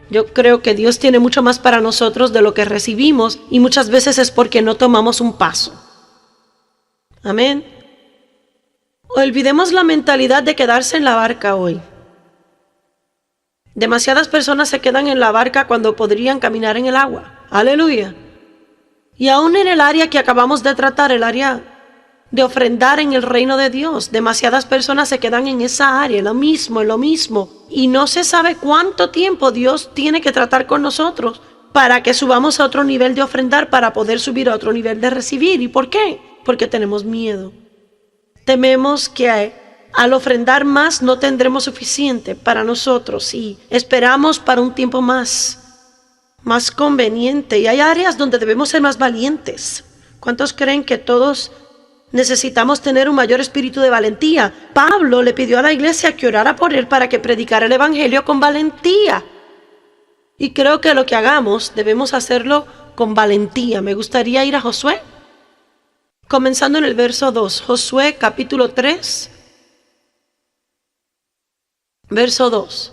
Yo creo que Dios tiene mucho más para nosotros de lo que recibimos y muchas veces es porque no tomamos un paso. Amén. Olvidemos la mentalidad de quedarse en la barca hoy. Demasiadas personas se quedan en la barca cuando podrían caminar en el agua. Aleluya. Y aún en el área que acabamos de tratar, el área de ofrendar en el reino de Dios, demasiadas personas se quedan en esa área, en lo mismo. Y no se sabe cuánto tiempo Dios tiene que tratar con nosotros para que subamos a otro nivel de ofrendar, para poder subir a otro nivel de recibir. ¿Y por qué? Porque tenemos miedo. Tememos que al ofrendar más no tendremos suficiente para nosotros y esperamos para un tiempo más conveniente. Y hay áreas donde debemos ser más valientes. ¿Cuántos creen que todos necesitamos tener un mayor espíritu de valentía? Pablo le pidió a la iglesia que orara por él para que predicara el evangelio con valentía. Y creo que lo que hagamos debemos hacerlo con valentía. Me gustaría ir a Josué, comenzando en el verso 2. Josué capítulo 3, verso 2.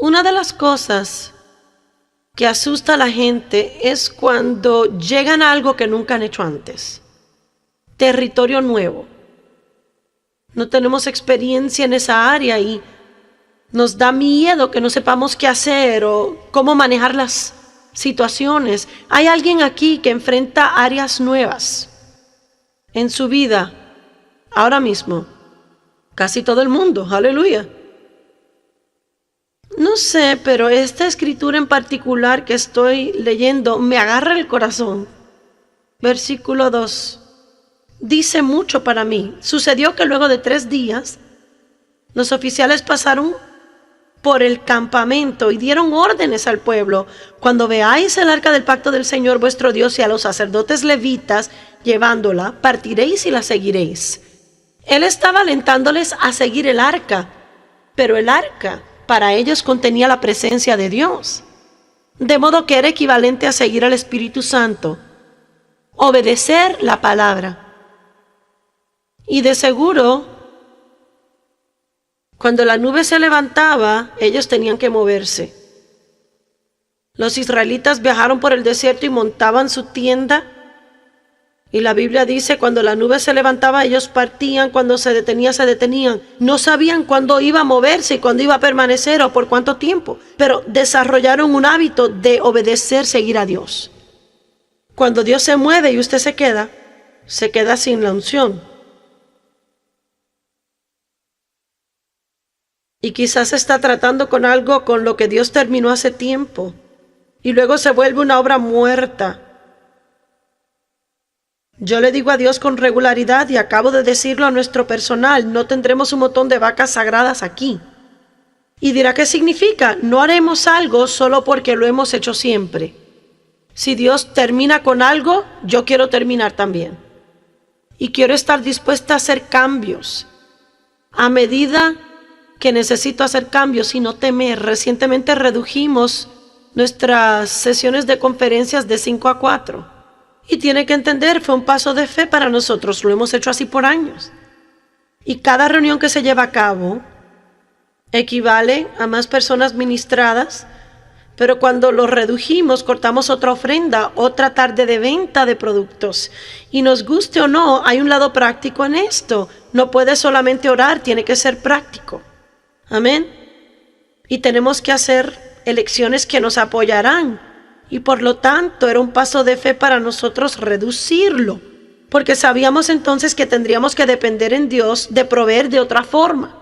Una de las cosas que asusta a la gente es cuando llegan a algo que nunca han hecho antes. Territorio nuevo. No tenemos experiencia en esa área y nos da miedo que no sepamos qué hacer o cómo manejar las situaciones. Hay alguien aquí que enfrenta áreas nuevas en su vida ahora mismo. Casi todo el mundo. Aleluya. No sé, pero esta escritura en particular que estoy leyendo me agarra el corazón. Versículo 2. Dice mucho para mí. Sucedió que luego de 3 días, los oficiales pasaron por el campamento y dieron órdenes al pueblo. Cuando veáis el arca del pacto del Señor vuestro Dios y a los sacerdotes levitas llevándola, partiréis y la seguiréis. Él estaba alentándoles a seguir el arca, pero el arca para ellos contenía la presencia de Dios, de modo que era equivalente a seguir al Espíritu Santo, obedecer la palabra. Y de seguro, cuando la nube se levantaba, ellos tenían que moverse. Los israelitas viajaron por el desierto y montaban su tienda. Y la Biblia dice, cuando la nube se levantaba, ellos partían, cuando se detenían. No sabían cuándo iba a moverse y cuándo iba a permanecer o por cuánto tiempo, pero desarrollaron un hábito de obedecer, seguir a Dios. Cuando Dios se mueve y usted se queda sin la unción. Y quizás está tratando con algo con lo que Dios terminó hace tiempo, y luego se vuelve una obra muerta. Yo le digo a Dios con regularidad y acabo de decirlo a nuestro personal, no tendremos un montón de vacas sagradas aquí. Y dirá, ¿qué significa? No haremos algo solo porque lo hemos hecho siempre. Si Dios termina con algo, yo quiero terminar también. Y quiero estar dispuesta a hacer cambios a medida que necesito hacer cambios y no temer. Recientemente redujimos nuestras sesiones de conferencias de 5 a 4. Y tiene que entender, fue un paso de fe para nosotros, lo hemos hecho así por años. Y cada reunión que se lleva a cabo equivale a más personas ministradas, pero cuando lo redujimos, cortamos otra ofrenda, otra tarde de venta de productos. Y nos guste o no, hay un lado práctico en esto. No puede solamente orar, tiene que ser práctico. Amén. Y tenemos que hacer elecciones que nos apoyarán. Y por lo tanto era un paso de fe para nosotros reducirlo, porque sabíamos entonces que tendríamos que depender en Dios de proveer de otra forma.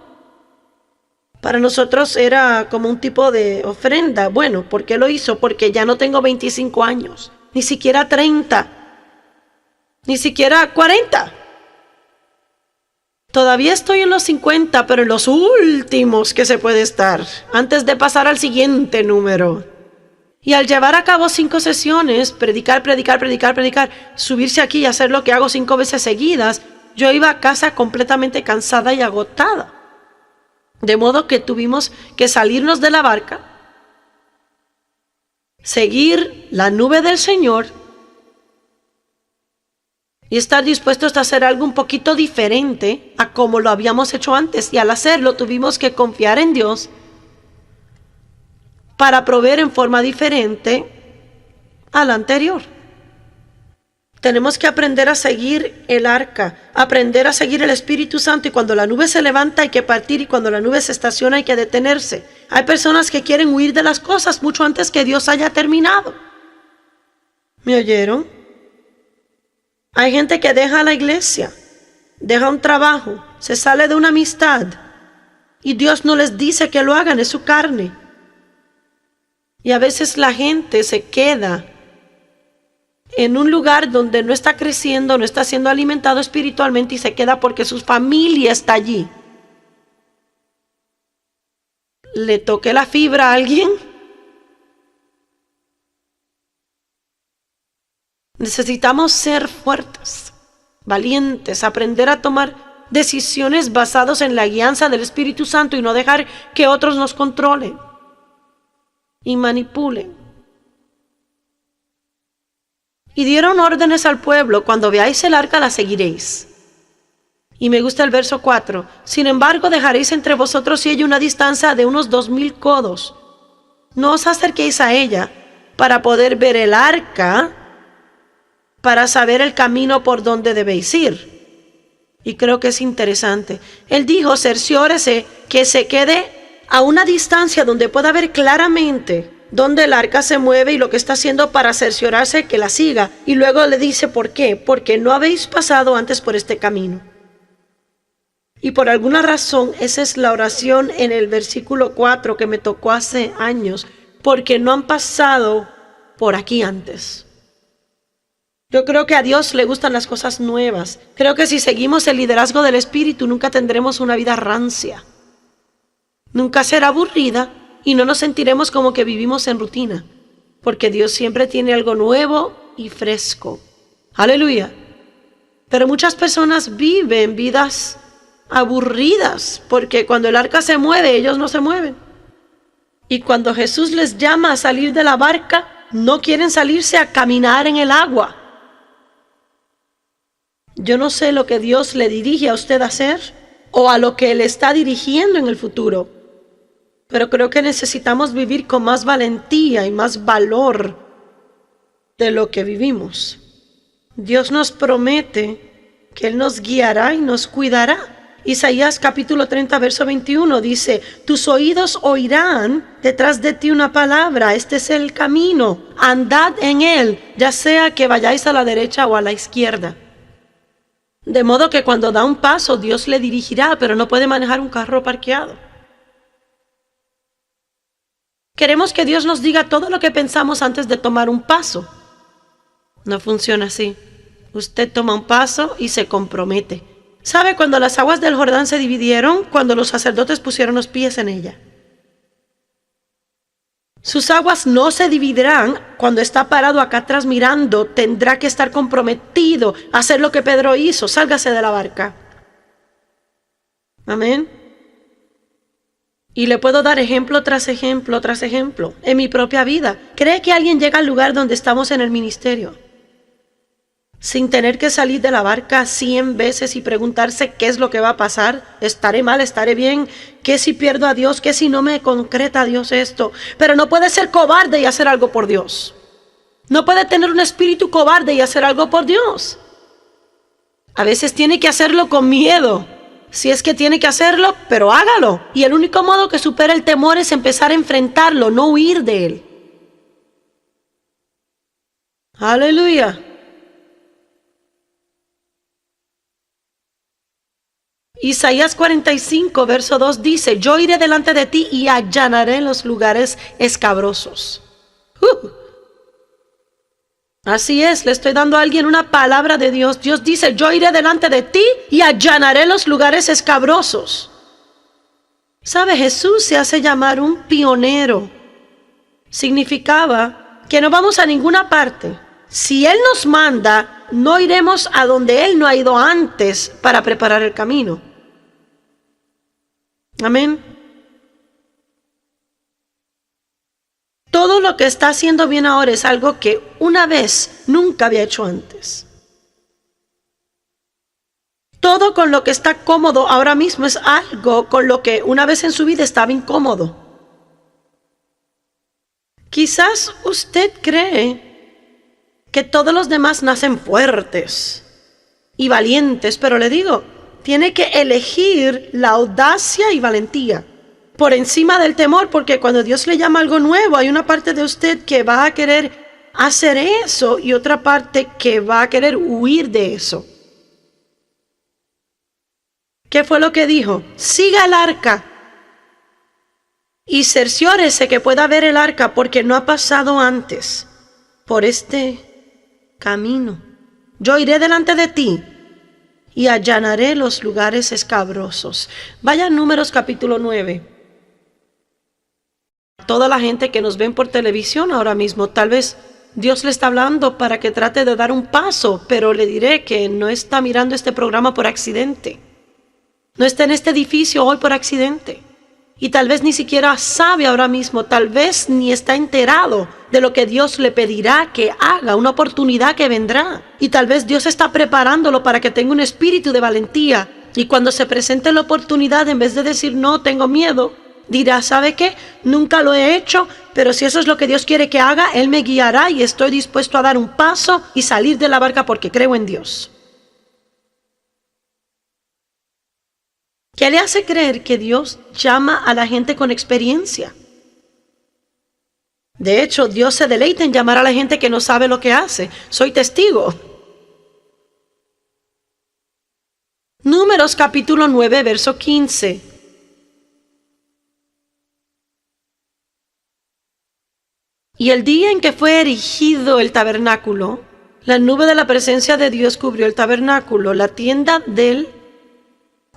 Para nosotros era como un tipo de ofrenda. Bueno, ¿por qué lo hizo? Porque ya no tengo 25 años, ni siquiera 30, ni siquiera 40. Todavía estoy en los 50, pero en los últimos que se puede estar, antes de pasar al siguiente número. Y al llevar a cabo 5 sesiones, predicar, subirse aquí y hacer lo que hago 5 veces seguidas, yo iba a casa completamente cansada y agotada. De modo que tuvimos que salirnos de la barca, seguir la nube del Señor y estar dispuestos a hacer algo un poquito diferente a como lo habíamos hecho antes. Y al hacerlo tuvimos que confiar en Dios para proveer en forma diferente a la anterior. Tenemos que aprender a seguir el arca, aprender a seguir el Espíritu Santo, y cuando la nube se levanta hay que partir, y cuando la nube se estaciona hay que detenerse. Hay personas que quieren huir de las cosas mucho antes que Dios haya terminado. ¿Me oyeron? Hay gente que deja la iglesia, deja un trabajo, se sale de una amistad, y Dios no les dice que lo hagan, es su carne. Y a veces la gente se queda en un lugar donde no está creciendo, no está siendo alimentado espiritualmente, y se queda porque su familia está allí. ¿Le toqué la fibra a alguien? Necesitamos ser fuertes, valientes, aprender a tomar decisiones basadas en la guianza del Espíritu Santo y no dejar que otros nos controlen y manipulen. Y dieron órdenes al pueblo: cuando veáis el arca la seguiréis. Y me gusta el verso 4. Sin embargo, dejaréis entre vosotros y ella una distancia de unos 2000 codos. No os acerquéis a ella para poder ver el arca, para saber el camino por donde debéis ir. Y creo que es interesante. Él dijo: cerciórese que se quede a una distancia donde pueda ver claramente donde el arca se mueve y lo que está haciendo, para cerciorarse que la siga. Y luego le dice por qué: porque no habéis pasado antes por este camino. Y por alguna razón esa es la oración en el versículo 4 que me tocó hace años: porque no han pasado por aquí antes. Yo creo que a Dios le gustan las cosas nuevas. Creo que si seguimos el liderazgo del Espíritu nunca tendremos una vida rancia, nunca será aburrida, y no nos sentiremos como que vivimos en rutina, porque Dios siempre tiene algo nuevo y fresco. Aleluya. Pero muchas personas viven vidas aburridas, porque cuando el arca se mueve, ellos no se mueven. Y cuando Jesús les llama a salir de la barca, no quieren salirse a caminar en el agua. Yo no sé lo que Dios le dirige a usted a hacer, o a lo que Él está dirigiendo en el futuro. Pero creo que necesitamos vivir con más valentía y más valor de lo que vivimos. Dios nos promete que Él nos guiará y nos cuidará. Isaías capítulo 30, verso 21 dice: tus oídos oirán detrás de ti una palabra, este es el camino, andad en él, ya sea que vayáis a la derecha o a la izquierda. De modo que cuando da un paso, Dios le dirigirá, pero no puede manejar un carro parqueado. Queremos que Dios nos diga todo lo que pensamos antes de tomar un paso. No funciona así. Usted toma un paso y se compromete. ¿Sabe cuando las aguas del Jordán se dividieron? Cuando los sacerdotes pusieron los pies en ella. Sus aguas no se dividirán cuando está parado acá atrás mirando. Tendrá que estar comprometido a hacer lo que Pedro hizo. Sálgase de la barca. Amén. Y le puedo dar ejemplo tras ejemplo tras ejemplo en mi propia vida. ¿Cree que alguien llega al lugar donde estamos en el ministerio sin tener que salir de la barca 100 veces y preguntarse qué es lo que va a pasar? ¿Estaré mal? ¿Estaré bien? ¿Qué si pierdo a Dios? ¿Qué si no me concreta a Dios esto? Pero no puede ser cobarde y hacer algo por Dios. No puede tener un espíritu cobarde y hacer algo por Dios. A veces tiene que hacerlo con miedo. Si es que tiene que hacerlo, pero hágalo. Y el único modo que supera el temor es empezar a enfrentarlo, no huir de él. Aleluya. Isaías 45, verso 2 dice: yo iré delante de ti y allanaré los lugares escabrosos. Así es, le estoy dando a alguien una palabra de Dios. Dios dice: yo iré delante de ti y allanaré los lugares escabrosos. ¿Sabe? Jesús se hace llamar un pionero. Significaba que no vamos a ninguna parte. Si Él nos manda, no iremos a donde Él no ha ido antes para preparar el camino. Amén. Todo lo que está haciendo bien ahora es algo que una vez nunca había hecho antes. Todo con lo que está cómodo ahora mismo es algo con lo que una vez en su vida estaba incómodo. Quizás usted cree que todos los demás nacen fuertes y valientes, pero le digo, tiene que elegir la audacia y valentía por encima del temor, porque cuando Dios le llama algo nuevo, hay una parte de usted que va a querer hacer eso y otra parte que va a querer huir de eso. ¿Qué fue lo que dijo? Siga el arca y cerciórese que pueda ver el arca, porque no ha pasado antes por este camino. Yo iré delante de ti y allanaré los lugares escabrosos. Vaya a Números capítulo 9. Toda la gente que nos ven por televisión ahora mismo, tal vez Dios le está hablando para que trate de dar un paso, pero le diré que no está mirando este programa por accidente. No está en este edificio hoy por accidente. Y tal vez ni siquiera sabe ahora mismo, tal vez ni está enterado de lo que Dios le pedirá que haga, una oportunidad que vendrá. Y tal vez Dios está preparándolo para que tenga un espíritu de valentía. Y cuando se presente la oportunidad, en vez de decir no, tengo miedo, dirá, ¿sabe qué? Nunca lo he hecho, pero si eso es lo que Dios quiere que haga, Él me guiará y estoy dispuesto a dar un paso y salir de la barca porque creo en Dios. ¿Qué le hace creer que Dios llama a la gente con experiencia? De hecho, Dios se deleita en llamar a la gente que no sabe lo que hace. Soy testigo. Números capítulo 9, verso 15. Y el día en que fue erigido el tabernáculo, la nube de la presencia de Dios cubrió el tabernáculo, la tienda del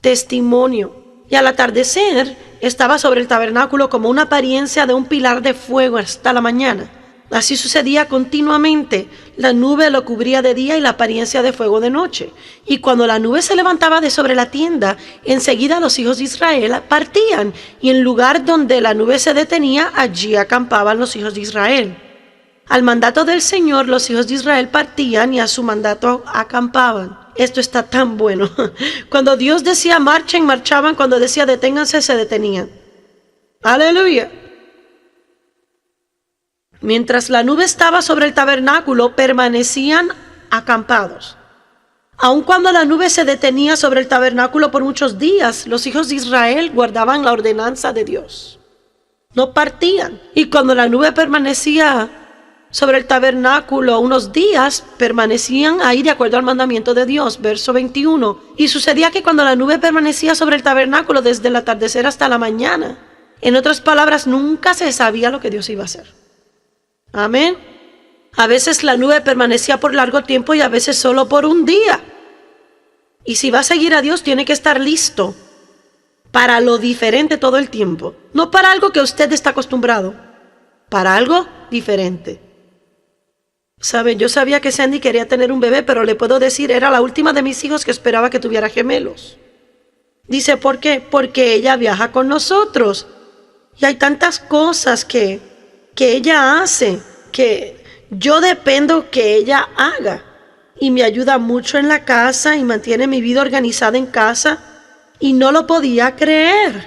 testimonio. Y al atardecer estaba sobre el tabernáculo como una apariencia de un pilar de fuego hasta la mañana. Así sucedía continuamente. La nube lo cubría de día y la apariencia de fuego de noche. Y cuando la nube se levantaba de sobre la tienda, enseguida los hijos de Israel partían. Y en lugar donde la nube se detenía, allí acampaban los hijos de Israel. Al mandato del Señor, los hijos de Israel partían y a su mandato acampaban. Esto está tan bueno. Cuando Dios decía marchen, marchaban. Cuando decía deténganse, se detenían. Aleluya. Mientras la nube estaba sobre el tabernáculo, permanecían acampados. Aun cuando la nube se detenía sobre el tabernáculo por muchos días, los hijos de Israel guardaban la ordenanza de Dios. No partían. Y cuando la nube permanecía sobre el tabernáculo unos días, permanecían ahí de acuerdo al mandamiento de Dios. Verso 21. Y sucedía que cuando la nube permanecía sobre el tabernáculo desde el atardecer hasta la mañana, en otras palabras, nunca se sabía lo que Dios iba a hacer. Amén. A veces la nube permanecía por largo tiempo y a veces solo por un día. Y si va a seguir a Dios, tiene que estar listo para lo diferente todo el tiempo. No para algo que usted está acostumbrado, para algo diferente. ¿Sabe? Yo sabía que Sandy quería tener un bebé, pero le puedo decir, era la última de mis hijos que esperaba que tuviera gemelos. Dice, ¿por qué? Porque ella viaja con nosotros. Y hay tantas cosas que ella hace, que yo dependo que ella haga. Y me ayuda mucho en la casa y mantiene mi vida organizada en casa. Y no lo podía creer.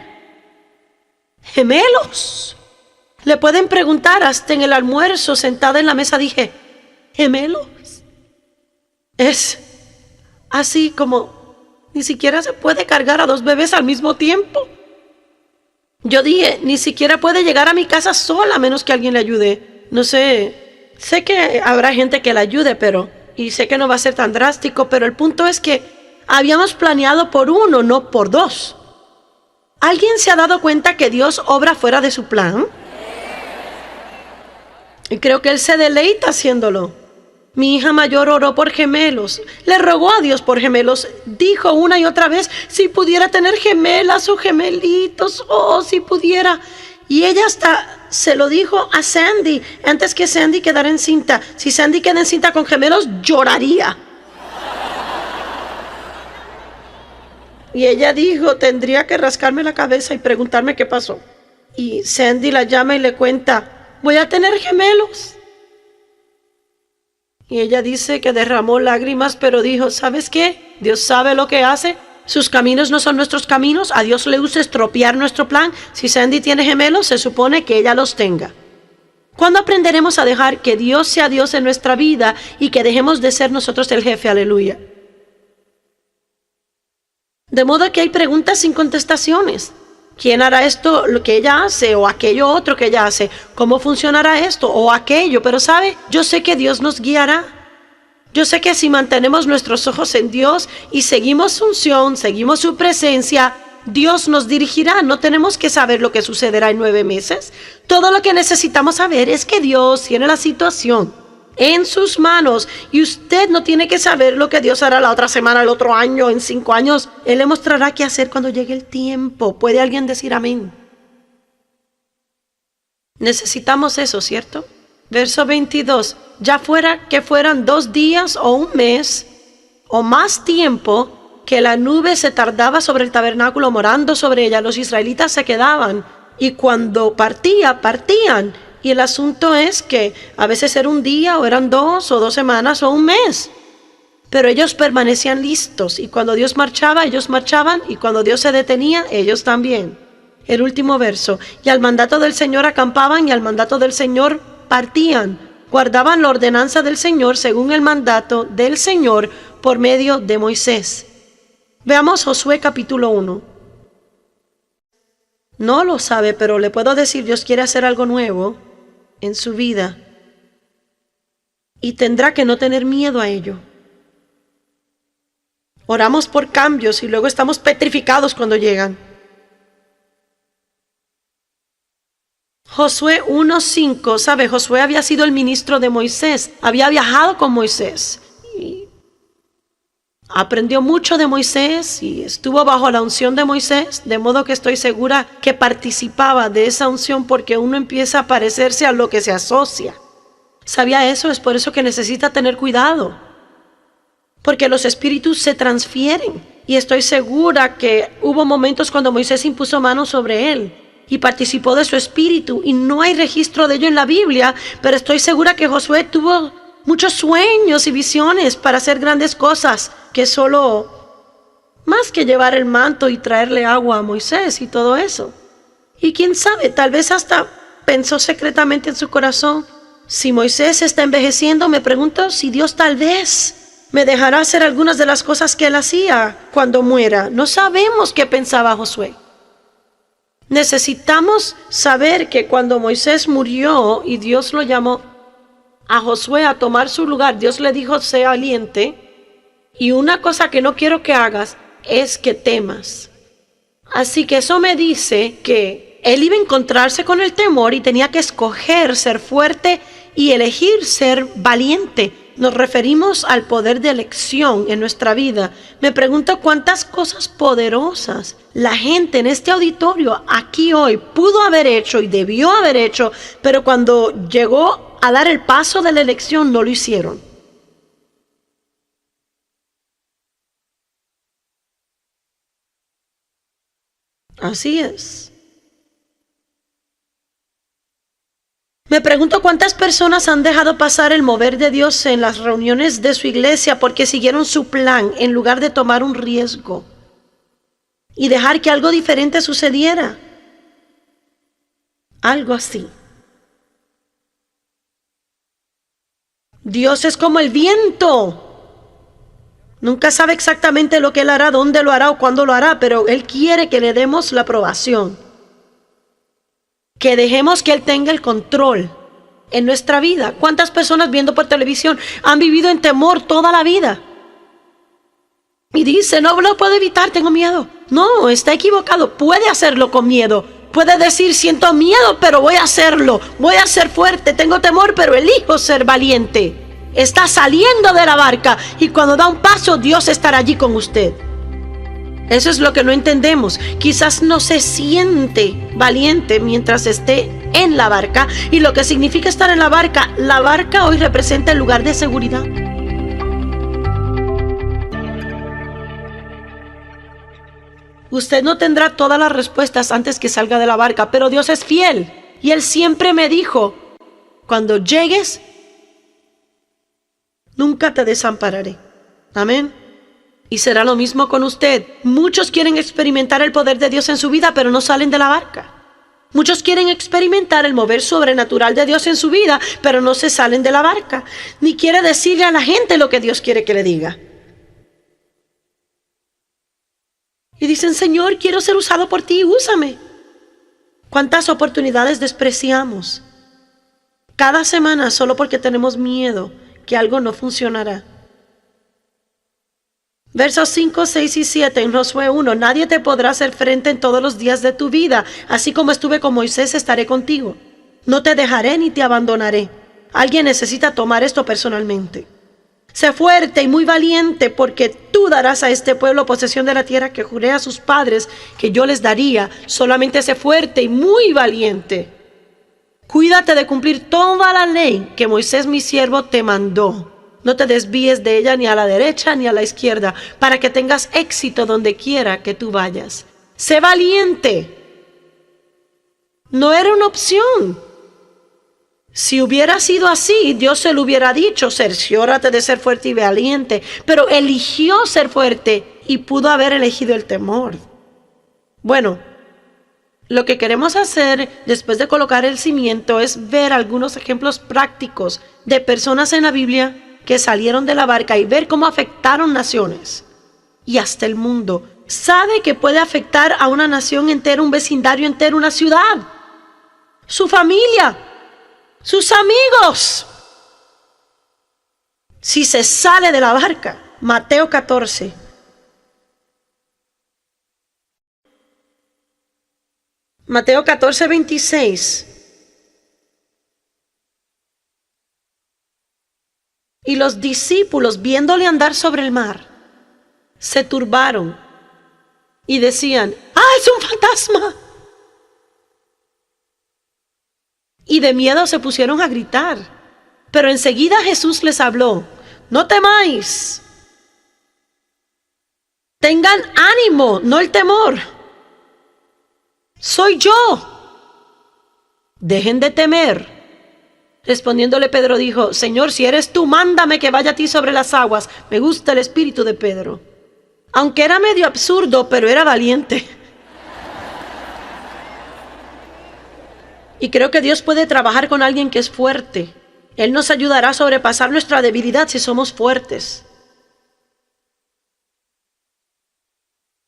Gemelos. Le pueden preguntar, hasta en el almuerzo, sentada en la mesa, dije, ¿gemelos? Es así como ni siquiera se puede cargar a dos bebés al mismo tiempo. Yo dije, ni siquiera puede llegar a mi casa sola a menos que alguien le ayude. No sé, sé que habrá gente que la ayude, y sé que no va a ser tan drástico, pero el punto es que habíamos planeado por uno, no por dos. ¿Alguien se ha dado cuenta que Dios obra fuera de su plan? Y creo que Él se deleita haciéndolo. Mi hija mayor oró por gemelos, le rogó a Dios por gemelos, dijo una y otra vez, si pudiera tener gemelas o gemelitos, si pudiera. Y ella hasta se lo dijo a Sandy, antes que Sandy quedara encinta. Si Sandy queda encinta con gemelos, lloraría. Y ella dijo, tendría que rascarme la cabeza y preguntarme qué pasó. Y Sandy la llama y le cuenta, voy a tener gemelos. Y ella dice que derramó lágrimas, pero dijo, ¿sabes qué? Dios sabe lo que hace. Sus caminos no son nuestros caminos. A Dios le gusta estropear nuestro plan. Si Sandy tiene gemelos, se supone que ella los tenga. ¿Cuándo aprenderemos a dejar que Dios sea Dios en nuestra vida y que dejemos de ser nosotros el jefe? Aleluya. De modo que hay preguntas sin contestaciones. ¿Quién hará esto lo que ella hace o aquello otro que ella hace? ¿Cómo funcionará esto o aquello? Pero ¿sabe? Yo sé que Dios nos guiará. Yo sé que si mantenemos nuestros ojos en Dios y seguimos su unción, seguimos su presencia, Dios nos dirigirá. No tenemos que saber lo que sucederá en 9 meses. Todo lo que necesitamos saber es que Dios tiene la situación en sus manos y usted no tiene que saber lo que Dios hará la otra semana, el otro año, en 5 años. Él le mostrará qué hacer cuando llegue el tiempo. ¿Puede alguien decir amén? Necesitamos eso, ¿cierto? Verso 22. Ya fuera que fueran 2 días o 1 mes o más tiempo que la nube se tardaba sobre el tabernáculo morando sobre ella, los israelitas se quedaban y cuando partían. Y el asunto es que a veces era 1 día o eran 2 o 2 semanas o 1 mes. Pero ellos permanecían listos y cuando Dios marchaba, ellos marchaban y cuando Dios se detenía, ellos también. El último verso. Y al mandato del Señor acampaban y al mandato del Señor partían. Guardaban la ordenanza del Señor según el mandato del Señor por medio de Moisés. Veamos Josué capítulo 1. No lo sabe, pero le puedo decir, Dios quiere hacer algo nuevo en su vida y tendrá que no tener miedo a ello. Oramos por cambios y luego estamos petrificados cuando llegan. Josué 1:5, ¿sabe? Josué había sido el ministro de Moisés, había viajado con Moisés y aprendió mucho de Moisés y estuvo bajo la unción de Moisés, de modo que estoy segura que participaba de esa unción porque uno empieza a parecerse a lo que se asocia. ¿Sabía eso? Es por eso que necesita tener cuidado, porque los espíritus se transfieren y estoy segura que hubo momentos cuando Moisés impuso manos sobre él y participó de su espíritu y no hay registro de ello en la Biblia, pero estoy segura que Josué tuvo muchos sueños y visiones para hacer grandes cosas, que solo más que llevar el manto y traerle agua a Moisés y todo eso. Y quién sabe, tal vez hasta pensó secretamente en su corazón, si Moisés está envejeciendo, me pregunto si Dios tal vez me dejará hacer algunas de las cosas que él hacía cuando muera. No sabemos qué pensaba Josué. Necesitamos saber que cuando Moisés murió y Dios lo llamó a Josué a tomar su lugar, Dios le dijo, sé valiente, y una cosa que no quiero que hagas es que temas. Así que eso me dice que él iba a encontrarse con el temor y tenía que escoger ser fuerte y elegir ser valiente. Nos referimos al poder de elección en nuestra vida. Me pregunto cuántas cosas poderosas la gente en este auditorio aquí hoy pudo haber hecho y debió haber hecho, pero cuando llegó a dar el paso de la elección no lo hicieron. Así es. Me pregunto cuántas personas han dejado pasar el mover de Dios en las reuniones de su iglesia porque siguieron su plan en lugar de tomar un riesgo y dejar que algo diferente sucediera. Algo así. Dios es como el viento. Nunca sabe exactamente lo que Él hará, dónde lo hará o cuándo lo hará, pero Él quiere que le demos la aprobación. Que dejemos que Él tenga el control en nuestra vida. ¿Cuántas personas viendo por televisión han vivido en temor toda la vida? Y dice, no lo puedo evitar, tengo miedo. No, está equivocado, puede hacerlo con miedo. Puede decir, siento miedo, pero voy a hacerlo. Voy a ser fuerte, tengo temor, pero elijo ser valiente. Está saliendo de la barca y cuando da un paso, Dios estará allí con usted. Eso es lo que no entendemos. Quizás no se siente valiente mientras esté en la barca. Y lo que significa estar en la barca hoy representa el lugar de seguridad. Usted no tendrá todas las respuestas antes que salga de la barca, pero Dios es fiel. Y Él siempre me dijo, cuando llegues, nunca te desampararé. Amén. Y será lo mismo con usted. Muchos quieren experimentar el poder de Dios en su vida, pero no salen de la barca. Muchos quieren experimentar el mover sobrenatural de Dios en su vida, pero no se salen de la barca, ni quiere decirle a la gente lo que Dios quiere que le diga. Y dicen, Señor, quiero ser usado por ti, úsame. ¿Cuántas oportunidades despreciamos cada semana solo porque tenemos miedo que algo no funcionará? Versos 5, 6 y 7 en Josué 1. Nadie te podrá hacer frente en todos los días de tu vida. Así como estuve con Moisés, estaré contigo. No te dejaré ni te abandonaré. Alguien necesita tomar esto personalmente. Sé fuerte y muy valiente, porque tú darás a este pueblo posesión de la tierra que juré a sus padres que yo les daría. Solamente sé fuerte y muy valiente. Cuídate de cumplir toda la ley que Moisés mi siervo te mandó. No te desvíes de ella ni a la derecha ni a la izquierda, para que tengas éxito donde quiera que tú vayas. Sé valiente. No era una opción. Si hubiera sido así, Dios se lo hubiera dicho, cerciórate de ser fuerte y valiente. Pero eligió ser fuerte y pudo haber elegido el temor. Bueno, lo que queremos hacer después de colocar el cimiento es ver algunos ejemplos prácticos de personas en la Biblia que salieron de la barca y ver cómo afectaron naciones y hasta el mundo. Sabe que puede afectar a una nación entera, un vecindario entero, una ciudad, su familia, sus amigos, si se sale de la barca. Mateo 14. Mateo 14, 26. Y los discípulos, viéndole andar sobre el mar, se turbaron y decían, ¡ah, es un fantasma! Y de miedo se pusieron a gritar. Pero enseguida Jesús les habló, no temáis. Tengan ánimo, no el temor. Soy yo. Dejen de temer. Respondiéndole Pedro dijo, Señor, si eres tú, mándame que vaya a ti sobre las aguas. Me gusta el espíritu de Pedro. Aunque era medio absurdo, pero era valiente. Y creo que Dios puede trabajar con alguien que es fuerte. Él nos ayudará a sobrepasar nuestra debilidad si somos fuertes.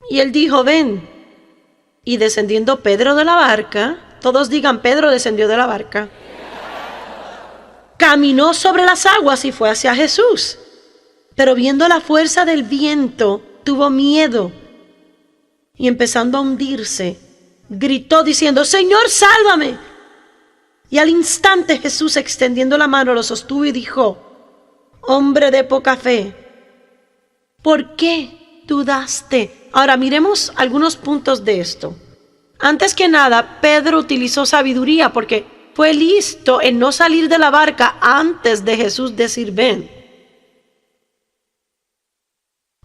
Y él dijo, ven. Y descendiendo Pedro de la barca, todos digan, Pedro descendió de la barca. Caminó sobre las aguas y fue hacia Jesús. Pero viendo la fuerza del viento, tuvo miedo. Y empezando a hundirse, gritó diciendo, Señor, sálvame. Y al instante Jesús, extendiendo la mano, lo sostuvo y dijo, hombre de poca fe, ¿por qué dudaste? Ahora miremos algunos puntos de esto. Antes que nada, Pedro utilizó sabiduría porque fue listo en no salir de la barca antes de Jesús decir ven.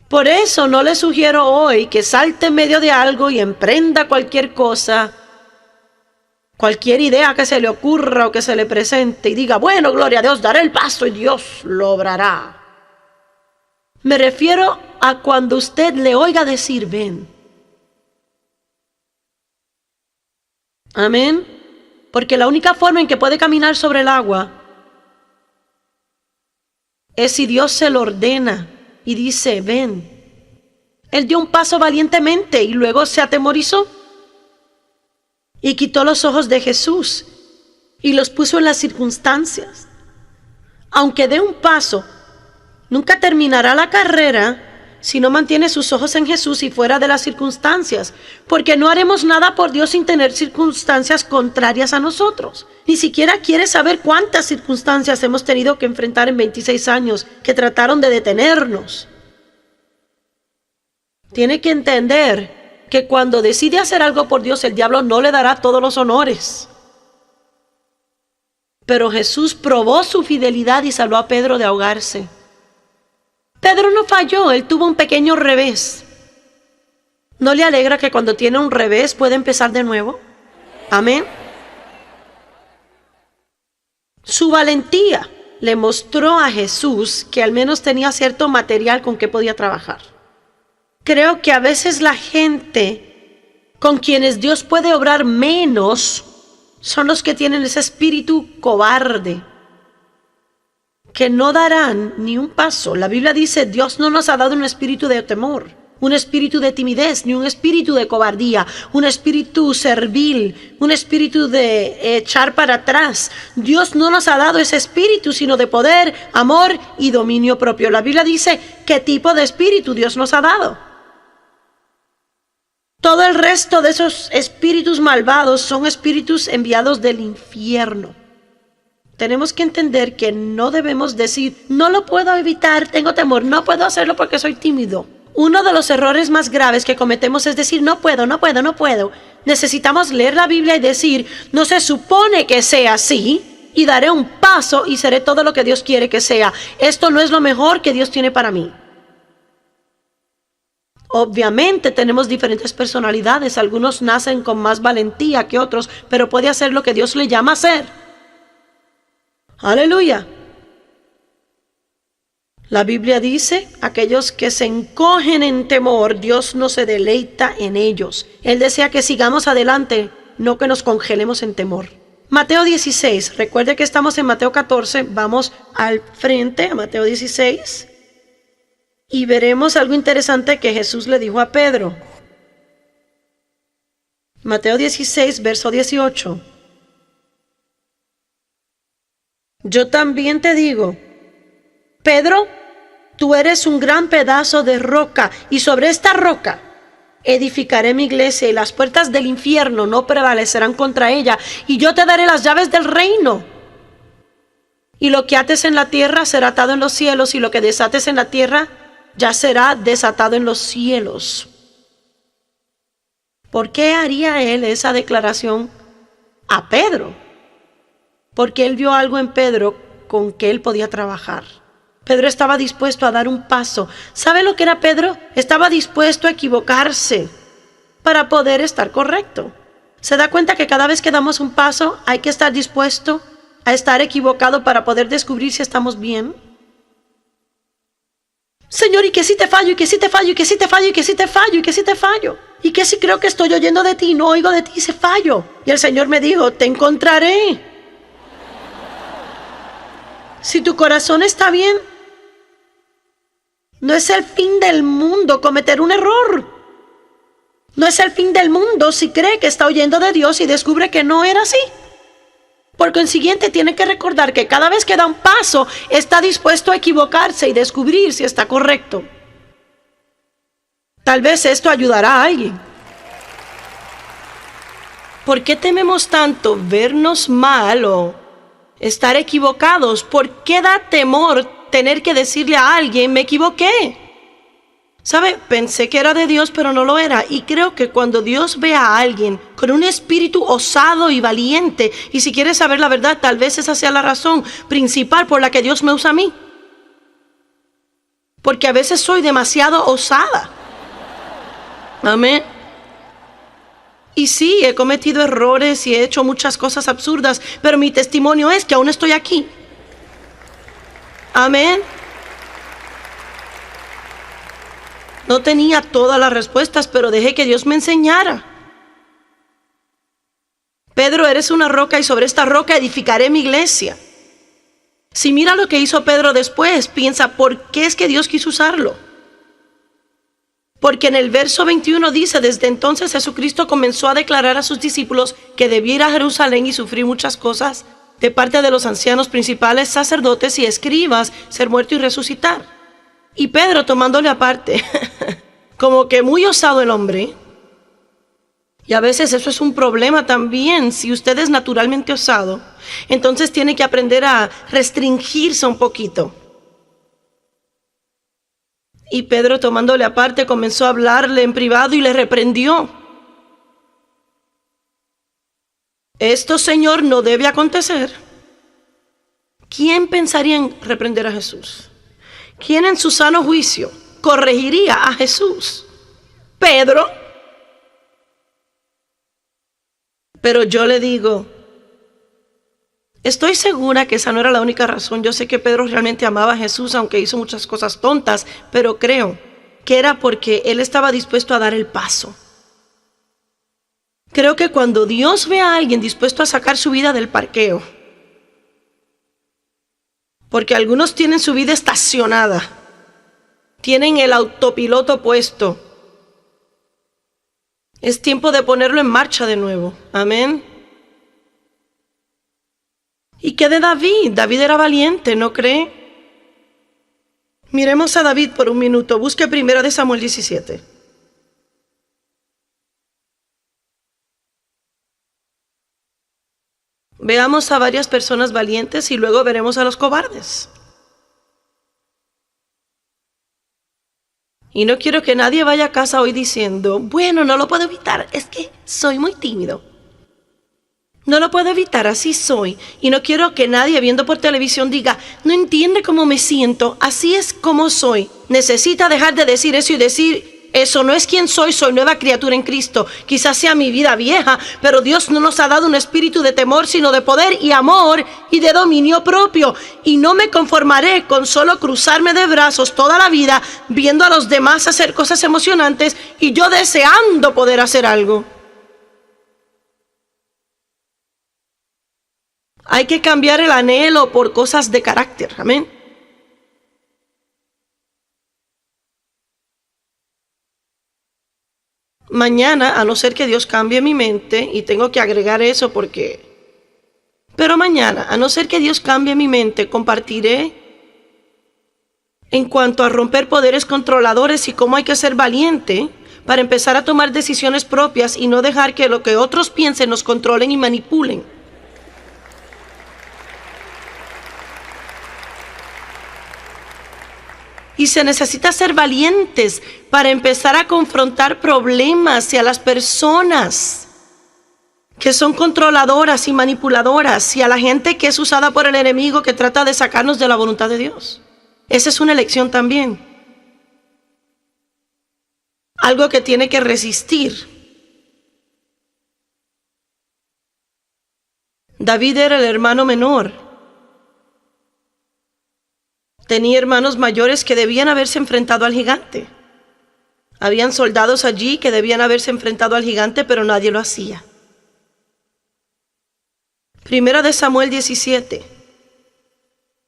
Por eso no le sugiero hoy que salte en medio de algo y emprenda cualquier cosa, cualquier idea que se le ocurra o que se le presente y diga, bueno, gloria a Dios, daré el paso y Dios lo obrará. Me refiero a cuando usted le oiga decir ven. Amén. Porque la única forma en que puede caminar sobre el agua es si Dios se lo ordena y dice, ven. Él dio un paso valientemente y luego se atemorizó y quitó los ojos de Jesús y los puso en las circunstancias. Aunque dé un paso, nunca terminará la carrera si no mantiene sus ojos en Jesús y fuera de las circunstancias, porque no haremos nada por Dios sin tener circunstancias contrarias a nosotros. Ni siquiera quiere saber cuántas circunstancias hemos tenido que enfrentar en 26 años que trataron de detenernos. Tiene que entender que cuando decide hacer algo por Dios, el diablo no le dará todos los honores. Pero Jesús probó su fidelidad y salvó a Pedro de ahogarse. Pedro no falló, él tuvo un pequeño revés. ¿No le alegra que cuando tiene un revés puede empezar de nuevo? Amén. Su valentía le mostró a Jesús que al menos tenía cierto material con que podía trabajar. Creo que a veces la gente con quienes Dios puede obrar menos son los que tienen ese espíritu cobarde, que no darán ni un paso. La Biblia dice, Dios no nos ha dado un espíritu de temor, un espíritu de timidez, ni un espíritu de cobardía, un espíritu servil, un espíritu de echar para atrás. Dios no nos ha dado ese espíritu, sino de poder, amor y dominio propio. La Biblia dice qué tipo de espíritu Dios nos ha dado. Todo el resto de esos espíritus malvados son espíritus enviados del infierno. Tenemos que entender que no debemos decir, no lo puedo evitar, tengo temor, no puedo hacerlo porque soy tímido. Uno de los errores más graves que cometemos es decir, no puedo. Necesitamos leer la Biblia y decir, no se supone que sea así, y daré un paso y seré todo lo que Dios quiere que sea. Esto no es lo mejor que Dios tiene para mí. Obviamente tenemos diferentes personalidades, algunos nacen con más valentía que otros, pero puede hacer lo que Dios le llama a hacer. Aleluya. La Biblia dice, aquellos que se encogen en temor, Dios no se deleita en ellos. Él desea que sigamos adelante, no que nos congelemos en temor. Mateo 16, recuerde que estamos en Mateo 14, vamos al frente a Mateo 16. Y veremos algo interesante que Jesús le dijo a Pedro. Mateo 16, verso 18. Yo también te digo, Pedro, tú eres un gran pedazo de roca, y sobre esta roca edificaré mi iglesia, y las puertas del infierno no prevalecerán contra ella, y yo te daré las llaves del reino. Y lo que ates en la tierra será atado en los cielos, y lo que desates en la tierra ya será desatado en los cielos. ¿Por qué haría él esa declaración a Pedro? Porque él vio algo en Pedro con que él podía trabajar. Pedro estaba dispuesto a dar un paso. ¿Sabe lo que era Pedro? Estaba dispuesto a equivocarse para poder estar correcto. ¿Se da cuenta que cada vez que damos un paso hay que estar dispuesto a estar equivocado para poder descubrir si estamos bien? Señor, ¿y que si te fallo? ¿Y que si te fallo? ¿Y que si te fallo? ¿Y que si te fallo? ¿Y que si te fallo? ¿Y que si creo que estoy oyendo de ti y no oigo de ti y se fallo? Y el Señor me dijo, te encontraré. Si tu corazón está bien, no es el fin del mundo cometer un error. No es el fin del mundo si cree que está oyendo de Dios y descubre que no era así. Por consiguiente, tiene que recordar que cada vez que da un paso, está dispuesto a equivocarse y descubrir si está correcto. Tal vez esto ayudará a alguien. ¿Por qué tememos tanto vernos mal o estar equivocados? ¿Por qué da temor tener que decirle a alguien, me equivoqué? ¿Sabe? Pensé que era de Dios, pero no lo era. Y creo que cuando Dios ve a alguien con un espíritu osado y valiente, y si quiere saber la verdad, tal vez esa sea la razón principal por la que Dios me usa a mí. Porque a veces soy demasiado osada. Amén. Y sí, he cometido errores y he hecho muchas cosas absurdas, pero mi testimonio es que aún estoy aquí. Amén. No tenía todas las respuestas, pero dejé que Dios me enseñara. Pedro, eres una roca y sobre esta roca edificaré mi iglesia. Si mira lo que hizo Pedro después, piensa, ¿por qué es que Dios quiso usarlo? Porque en el verso 21 dice, desde entonces Jesucristo comenzó a declarar a sus discípulos que debía ir a Jerusalén y sufrir muchas cosas de parte de los ancianos principales, sacerdotes y escribas, ser muerto y resucitar. Y Pedro, tomándole aparte, como que muy osado el hombre. Y a veces eso es un problema también. Si usted es naturalmente osado, entonces tiene que aprender a restringirse un poquito. Y Pedro, tomándole aparte, comenzó a hablarle en privado y le reprendió. Esto, Señor, no debe acontecer. ¿Quién pensaría en reprender a Jesús? ¿Quién en su sano juicio corregiría a Jesús? Pedro. Pero yo le digo, estoy segura que esa no era la única razón. Yo sé que Pedro realmente amaba a Jesús, aunque hizo muchas cosas tontas, pero creo que era porque él estaba dispuesto a dar el paso. Creo que cuando Dios ve a alguien dispuesto a sacar su vida del parqueo, porque algunos tienen su vida estacionada, tienen el autopiloto puesto, es tiempo de ponerlo en marcha de nuevo. Amén. ¿Y qué de David? David era valiente, ¿no cree? Miremos a David por un minuto. Busque 1 Samuel 17. Veamos a varias personas valientes y luego veremos a los cobardes. Y no quiero que nadie vaya a casa hoy diciendo, bueno, no lo puedo evitar, es que soy muy tímido. No lo puedo evitar, así soy. Y no quiero que nadie viendo por televisión diga, no entiende cómo me siento, así es como soy. Necesita dejar de decir eso y decir, eso no es quien soy, soy nueva criatura en Cristo. Quizás sea mi vida vieja, pero Dios no nos ha dado un espíritu de temor, sino de poder y amor y de dominio propio. Y no me conformaré con solo cruzarme de brazos toda la vida viendo a los demás hacer cosas emocionantes y yo deseando poder hacer algo. Hay que cambiar el anhelo por cosas de carácter. Amén. Mañana, a no ser que Dios cambie mi mente, y tengo que agregar eso pero mañana, a no ser que Dios cambie mi mente, compartiré en cuanto a romper poderes controladores y cómo hay que ser valiente para empezar a tomar decisiones propias y no dejar que lo que otros piensen nos controlen y manipulen. Y se necesita ser valientes para empezar a confrontar problemas y a las personas que son controladoras y manipuladoras y a la gente que es usada por el enemigo que trata de sacarnos de la voluntad de Dios. Esa es una elección también. Algo que tiene que resistir. David era el hermano menor. Tenía hermanos mayores que debían haberse enfrentado al gigante. Habían soldados allí que debían haberse enfrentado al gigante, pero nadie lo hacía. 1 Samuel 17,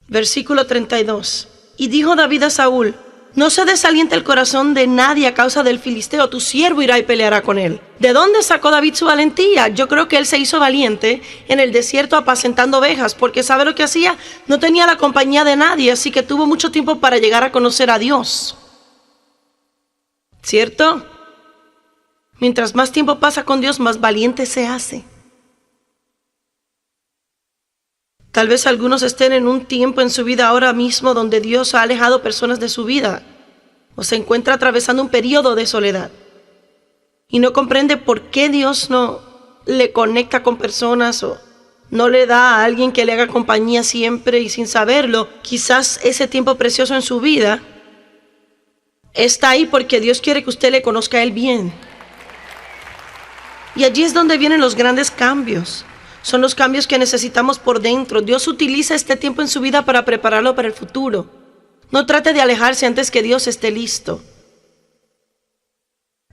versículo 32. Y dijo David a Saúl, no se desaliente el corazón de nadie a causa del filisteo, tu siervo irá y peleará con él. ¿De dónde sacó David su valentía? Yo creo que él se hizo valiente en el desierto apacentando ovejas, porque ¿sabe lo que hacía? No tenía la compañía de nadie, así que tuvo mucho tiempo para llegar a conocer a Dios. ¿Cierto? Mientras más tiempo pasa con Dios, más valiente se hace. Tal vez algunos estén en un tiempo en su vida ahora mismo donde Dios ha alejado personas de su vida o se encuentra atravesando un periodo de soledad y no comprende por qué Dios no le conecta con personas o no le da a alguien que le haga compañía siempre y sin saberlo. Quizás ese tiempo precioso en su vida está ahí porque Dios quiere que usted le conozca a Él bien. Y allí es donde vienen los grandes cambios. Son los cambios que necesitamos por dentro. Dios utiliza este tiempo en su vida para prepararlo para el futuro. No trate de alejarse antes que Dios esté listo.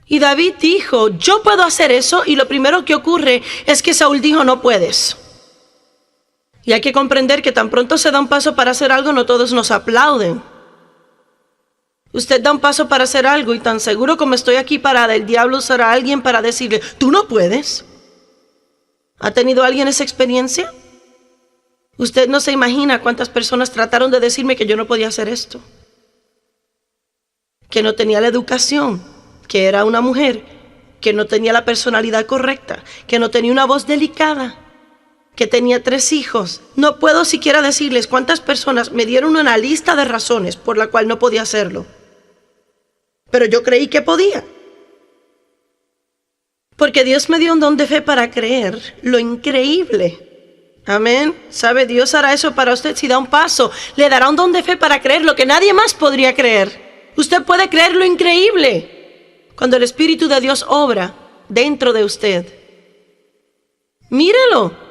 Y David dijo, yo puedo hacer eso, y lo primero que ocurre es que Saúl dijo, no puedes. Y hay que comprender que tan pronto se da un paso para hacer algo, no todos nos aplauden. Usted da un paso para hacer algo y tan seguro como estoy aquí parada, el diablo usará a alguien para decirle, tú no puedes. ¿Ha tenido alguien esa experiencia? Usted no se imagina cuántas personas trataron de decirme que yo no podía hacer esto. Que no tenía la educación, que era una mujer, que no tenía la personalidad correcta, que no tenía una voz delicada, que tenía 3 hijos. No puedo siquiera decirles cuántas personas me dieron una lista de razones por la cual no podía hacerlo. Pero yo creí que podía. Porque Dios me dio un don de fe para creer lo increíble. Amén. ¿Sabe? Dios hará eso para usted si da un paso. Le dará un don de fe para creer lo que nadie más podría creer. Usted puede creer lo increíble cuando el Espíritu de Dios obra dentro de usted. Mírelo.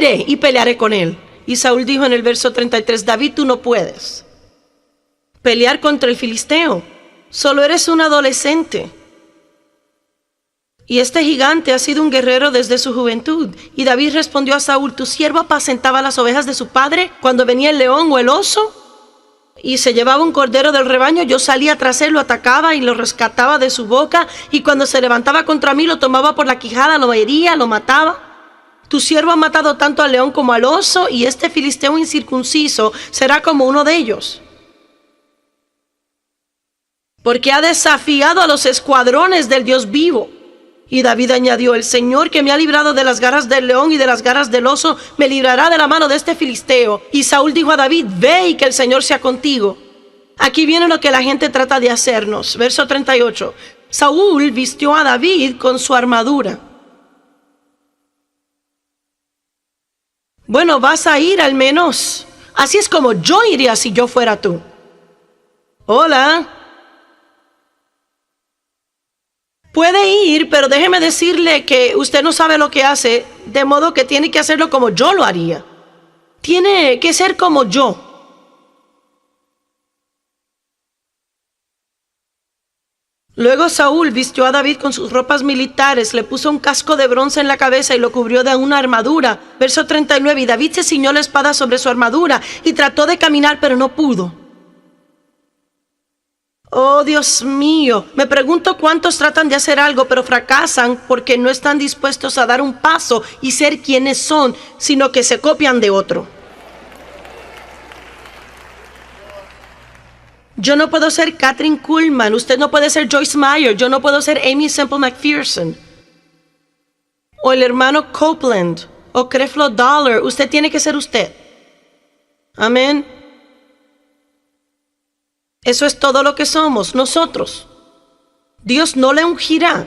iré y pelearé con él. Y Saúl dijo en el verso 33, David, tú no puedes pelear contra el filisteo. Solo eres un adolescente. Y este gigante ha sido un guerrero desde su juventud. Y David respondió a Saúl, tu siervo apacentaba las ovejas de su padre cuando venía el león o el oso y se llevaba un cordero del rebaño. Yo salía tras él, lo atacaba y lo rescataba de su boca. Y cuando se levantaba contra mí, lo tomaba por la quijada, lo hería, lo mataba. Tu siervo ha matado tanto al león como al oso, y este filisteo incircunciso será como uno de ellos, porque ha desafiado a los escuadrones del Dios vivo. Y David añadió, el Señor que me ha librado de las garras del león y de las garras del oso, me librará de la mano de este filisteo. Y Saúl dijo a David, ve y que el Señor sea contigo. Aquí viene lo que la gente trata de hacernos. Verso 38. Saúl vistió a David con su armadura. Bueno, vas a ir al menos. Así es como yo iría si yo fuera tú. Hola. Puede ir, pero déjeme decirle que usted no sabe lo que hace, de modo que tiene que hacerlo como yo lo haría. Tiene que ser como yo. Luego Saúl vistió a David con sus ropas militares, le puso un casco de bronce en la cabeza y lo cubrió de una armadura. Verso 39, y David se ciñó la espada sobre su armadura y trató de caminar, pero no pudo. Oh, Dios mío, me pregunto cuántos tratan de hacer algo, pero fracasan porque no están dispuestos a dar un paso y ser quienes son, sino que se copian de otro. Yo no puedo ser Kathryn Kuhlman, usted no puede ser Joyce Meyer, yo no puedo ser Amy Semple McPherson, o el hermano Copeland, o Creflo Dollar. Usted tiene que ser usted. Amén. Eso es todo lo que somos, nosotros. Dios no le ungirá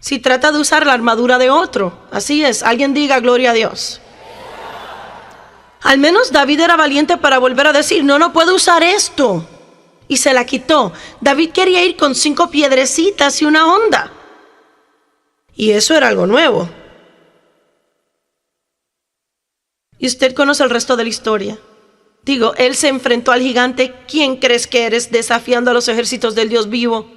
si trata de usar la armadura de otro. Así es, alguien diga gloria a Dios. Al menos David era valiente para volver a decir, no puedo usar esto. Y se la quitó. David quería ir con 5 piedrecitas y una honda. Y eso era algo nuevo. Y usted conoce el resto de la historia. Digo, él se enfrentó al gigante. ¿Quién crees que eres, desafiando a los ejércitos del Dios vivo?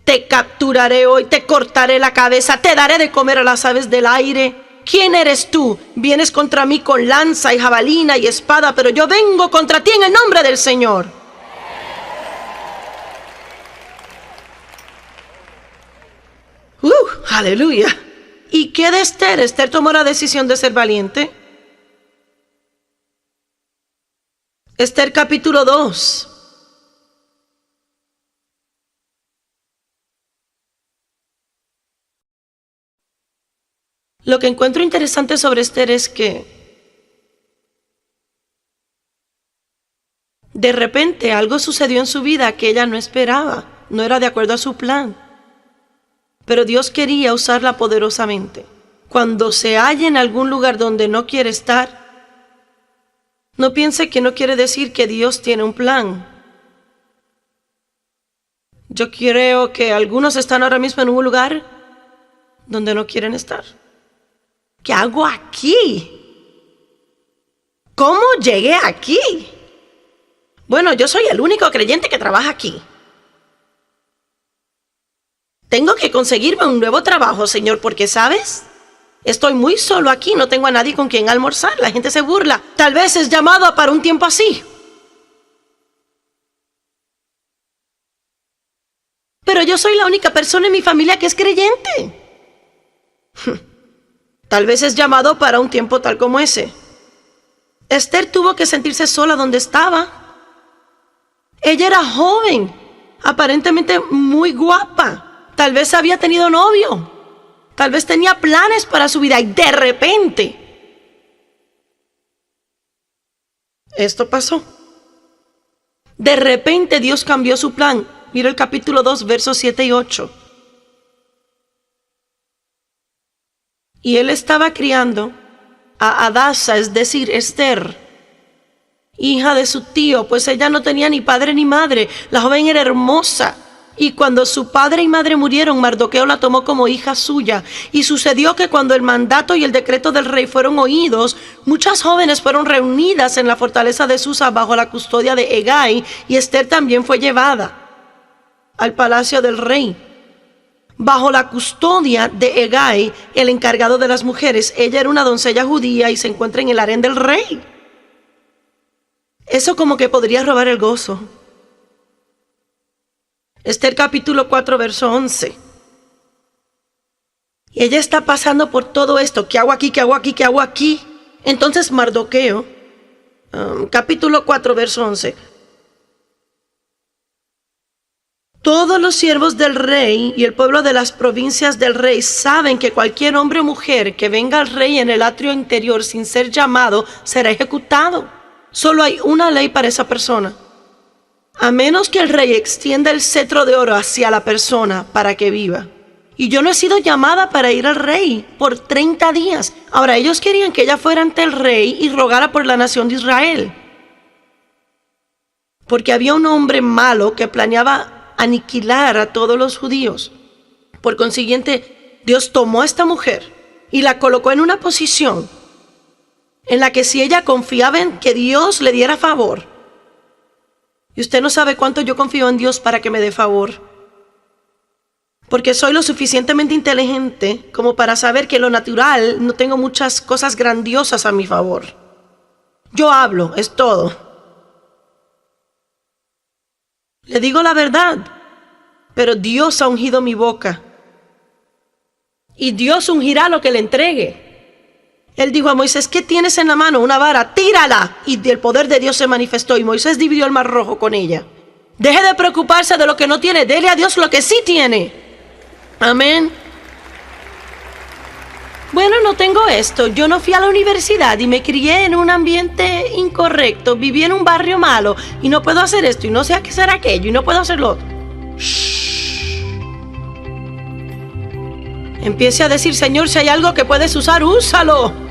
Te capturaré hoy, te cortaré la cabeza, te daré de comer a las aves del aire. ¿Quién eres tú? Vienes contra mí con lanza y jabalina y espada, pero yo vengo contra ti en el nombre del Señor. Aleluya. ¿Y qué de Esther? Esther tomó la decisión de ser valiente. Esther capítulo 2. Lo que encuentro interesante sobre Esther es que de repente algo sucedió en su vida que ella no esperaba, no era de acuerdo a su plan. Pero Dios quería usarla poderosamente. Cuando se halla en algún lugar donde no quiere estar, no piense que no quiere decir que Dios tiene un plan. Yo creo que algunos están ahora mismo en un lugar donde no quieren estar. ¿Qué hago aquí? ¿Cómo llegué aquí? Bueno, yo soy el único creyente que trabaja aquí. Tengo que conseguirme un nuevo trabajo, Señor, porque, ¿sabes? Estoy muy solo aquí, no tengo a nadie con quien almorzar, la gente se burla. Tal vez es llamado para un tiempo así. Pero yo soy la única persona en mi familia que es creyente. Tal vez es llamado para un tiempo tal como ese. Esther tuvo que sentirse sola donde estaba. Ella era joven, aparentemente muy guapa. Tal vez había tenido novio. Tal vez tenía planes para su vida y de repente esto pasó. De repente Dios cambió su plan. Mira el capítulo 2, versos 7 y 8. Y él estaba criando a Hadasa, es decir, Esther, hija de su tío, pues ella no tenía ni padre ni madre. La joven era hermosa, Y cuando su padre y madre murieron, Mardoqueo la tomó como hija suya. Y sucedió que cuando el mandato y el decreto del rey fueron oídos, muchas jóvenes fueron reunidas en la fortaleza de Susa bajo la custodia de Hegai, y Esther también fue llevada al palacio del rey. Bajo la custodia de Hegai, el encargado de las mujeres. Ella era una doncella judía y se encuentra en el harén del rey. Eso como que podría robar el gozo. Esther capítulo 4, verso 11. Y ella está pasando por todo esto. ¿Qué hago aquí? ¿Qué hago aquí? ¿Qué hago aquí? Entonces Mardoqueo, capítulo 4, verso 11. Todos los siervos del rey y el pueblo de las provincias del rey saben que cualquier hombre o mujer que venga al rey en el atrio interior sin ser llamado será ejecutado. Solo hay una ley para esa persona. A menos que el rey extienda el cetro de oro hacia la persona para que viva. Y yo no he sido llamada para ir al rey por 30 días. Ahora, ellos querían que ella fuera ante el rey y rogara por la nación de Israel. Porque había un hombre malo que planeaba aniquilar a todos los judíos. Por consiguiente, Dios tomó a esta mujer y la colocó en una posición en la que si ella confiaba en que Dios le diera favor, y usted no sabe cuánto yo confío en Dios para que me dé favor, porque soy lo suficientemente inteligente como para saber que en lo natural no tengo muchas cosas grandiosas a mi favor. Yo hablo, es todo. Le digo la verdad, pero Dios ha ungido mi boca. Y Dios ungirá lo que le entregue. Él dijo a Moisés, ¿qué tienes en la mano? Una vara, tírala. Y el poder de Dios se manifestó y Moisés dividió el mar rojo con ella. Deje de preocuparse de lo que no tiene, dele a Dios lo que sí tiene. Amén. Bueno, no tengo esto. Yo no fui a la universidad y me crié en un ambiente incorrecto. Viví en un barrio malo y no puedo hacer esto y no sé qué hacer aquello y no puedo hacer lo otro. Shh. Empiece a decir, Señor, si hay algo que puedes usar, úsalo.